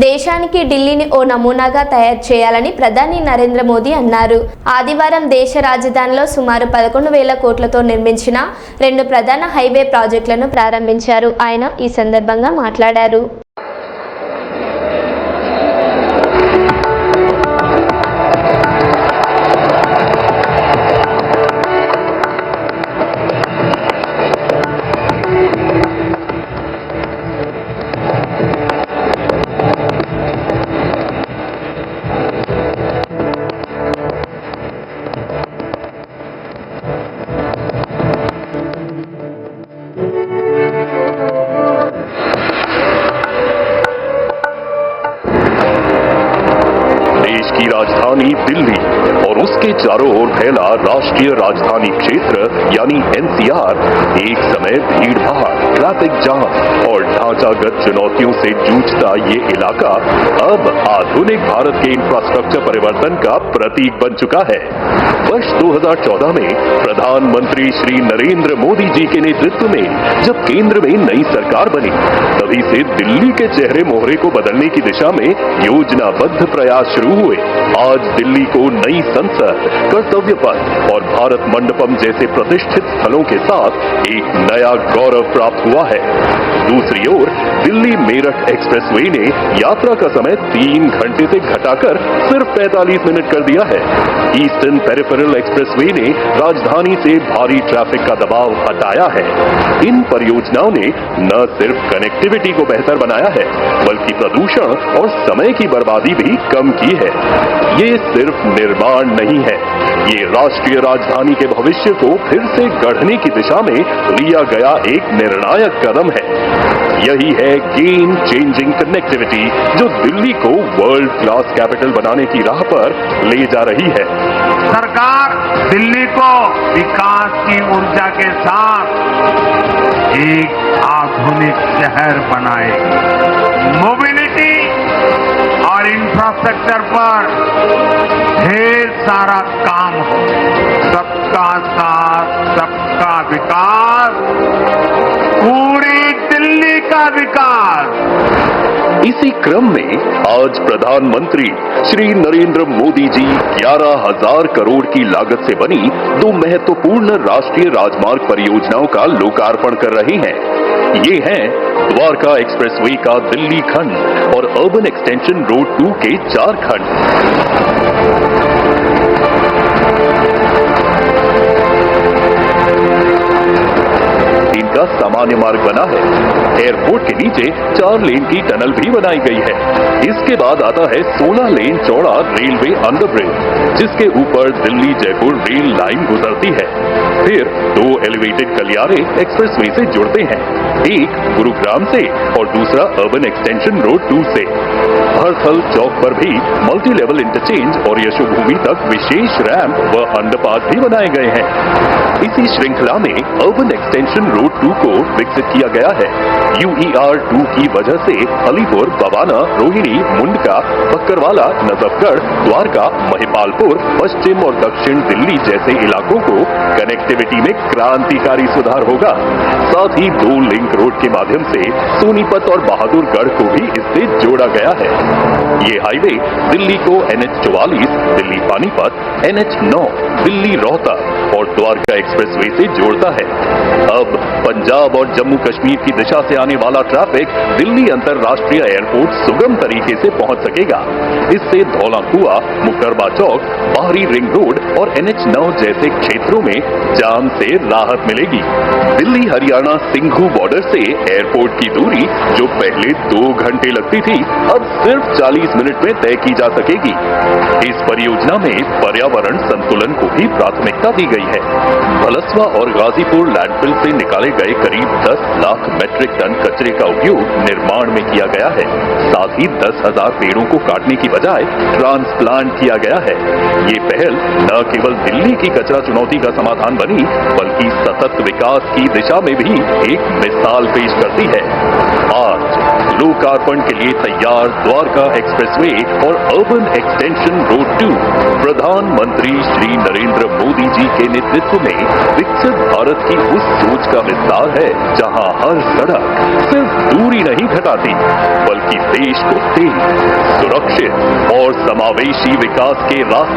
దేశానికి ఢిల్లీని ఓ నమూనాగా తయారు చేయాలని ప్రధాని నరేంద్ర మోదీ అన్నారు. ఆదివారం దేశ రాజధానిలో సుమారు 11,000 కోట్లతో నిర్మించిన 2 ప్రధాన హైవే ప్రాజెక్టులను ప్రారంభించారు. ఆయన ఈ సందర్భంగా మాట్లాడారు. देश की राजधानी दिल्ली और उसके चारों ओर फैला राष्ट्रीय राजधानी क्षेत्र यानी एनसीआर एक समय भीड़-भाड़, ट्रैफिक जाम और ढांचागत चुनौतियों से जूझता ये इलाका अब आधुनिक भारत के इंफ्रास्ट्रक्चर परिवर्तन का प्रतीक बन चुका है। वर्ष 2014 में प्रधानमंत्री श्री नरेंद्र मोदी जी के नेतृत्व में जब केंद्र में नई सरकार बनी, तभी से दिल्ली के चेहरे मोहरे को बदलने की दिशा में योजनाबद्ध प्रयास शुरू हुए। आज दिल्ली को नई संसद, कर्तव्य पथ और भारत मंडपम जैसे प्रतिष्ठित स्थलों के साथ एक नया गौरव प्राप्त हुआ है। दूसरी ओर दिल्ली मेरठ एक्सप्रेसवे ने यात्रा का समय 3 घंटे से घटाकर सिर्फ 45 मिनट कर दिया है। ईस्टर्न पेरिफेरल एक्सप्रेसवे ने राजधानी से भारी ट्रैफिक का दबाव हटाया है। इन परियोजनाओं ने न सिर्फ कनेक्टिविटी को बेहतर बनाया है, बल्कि प्रदूषण और समय की बर्बादी भी कम की है। ये सिर्फ निर्माण नहीं है, ये राष्ट्रीय राजधानी के भविष्य को फिर से गढ़ने की दिशा में लिया गया एक निर्णायक कदम है। यही है गेम चेंजिंग कनेक्टिविटी जो दिल्ली को वर्ल्ड क्लास कैपिटल बनाने की राह पर ले जा रही है। सरकार दिल्ली को विकास की ऊर्जा के साथ एक आधुनिक शहर बनाएगी। मोबिलिटी और इंफ्रास्ट्रक्चर पर ढेर सारा काम हो। सबका साथ, सबका विकास, पूरी दिल्ली का विकास। इसी क्रम में आज प्रधानमंत्री श्री नरेंद्र मोदी जी 11,000 करोड़ की लागत से बनी 2 महत्वपूर्ण राष्ट्रीय राजमार्ग परियोजनाओं का लोकार्पण कर रहे हैं। ये हैं द्वारका एक्सप्रेसवे का दिल्ली खंड और अर्बन एक्सटेंशन रोड 2 के 4 खंड। इनका सामान्य मार्ग बना है। एयरपोर्ट के नीचे 4 लेन की टनल भी बनाई गई है। इसके बाद आता है 16 लेन चौड़ा रेलवे अंडरब्रिज, जिसके ऊपर दिल्ली जयपुर रेल लाइन गुजरती है। फिर 2 एलिवेटेड गलियारे एक्सप्रेसवे से जुड़ते हैं, एक गुरुग्राम से और दूसरा अर्बन एक्सटेंशन रोड 2 से। हरथल चौक पर भी मल्टी लेवल इंटरचेंज और यशोभूमि तक विशेष रैंप व अंडरपास भी बनाए गए हैं। इसी श्रृंखला में अर्बन एक्सटेंशन रोड 2 को विकसित किया गया है। UER 2 की वजह से अलीपुर, बवाना, रोहिणी, मुंडका, बक्करवाला, नजफगढ़, द्वारका, महिपालपुर, पश्चिम और दक्षिण दिल्ली जैसे इलाकों को कनेक्टिविटी में क्रांतिकारी सुधार होगा। साथ ही 2 लिंक रोड के माध्यम से सोनीपत और बहादुरगढ़ को भी इससे जोड़ा गया है। ये हाईवे दिल्ली को NH-44, दिल्ली पानीपत, NH-9, दिल्ली रोहतक और द्वारका एक्सप्रेसवे से जोड़ता है। अब पंजाब और जम्मू कश्मीर की दिशा से आने वाला ट्रैफिक दिल्ली अंतरराष्ट्रीय एयरपोर्ट सुगम तरीके से पहुंच सकेगा। इससे धौला कुआं, मुकरबा चौक, बाहरी रिंग रोड और NH-9 जैसे क्षेत्रों में जाम से राहत मिलेगी। दिल्ली हरियाणा सिंघू बॉर्डर से एयरपोर्ट की दूरी जो पहले 2 घंटे लगती थी, अब सिर्फ 40 मिनट में तय की जा सकेगी। इस परियोजना में पर्यावरण संतुलन को भी प्राथमिकता दी गई है। भलसवा और गाजीपुर लैंडफिल से निकाले गए करीब 10 लाख मेट्रिक टन कचरे का उपयोग निर्माण में किया गया है। साथ ही 10,000 पेड़ों को काटने की बजाय ट्रांसप्लांट किया गया है। ये पहल न केवल दिल्ली की कचरा चुनौती का समाधान बनी, बल्कि सतत विकास की दिशा में भी एक मिसाल पेश करती है। आज लोकार्पण के लिए तैयार द्वारका एक्सप्रेसवे और अर्बन एक्सटेंशन रोड 2 प्रधानमंत्री श्री नरेंद्र मोदी जी के नेतृत्व में विकसित भारत की उस सोच का विस्तार है जहां हर सड़क सिर्फ दूरी नहीं घटाती बल्कि देश को तेज, सुरक्षित और समावेशी विकास के रास्ते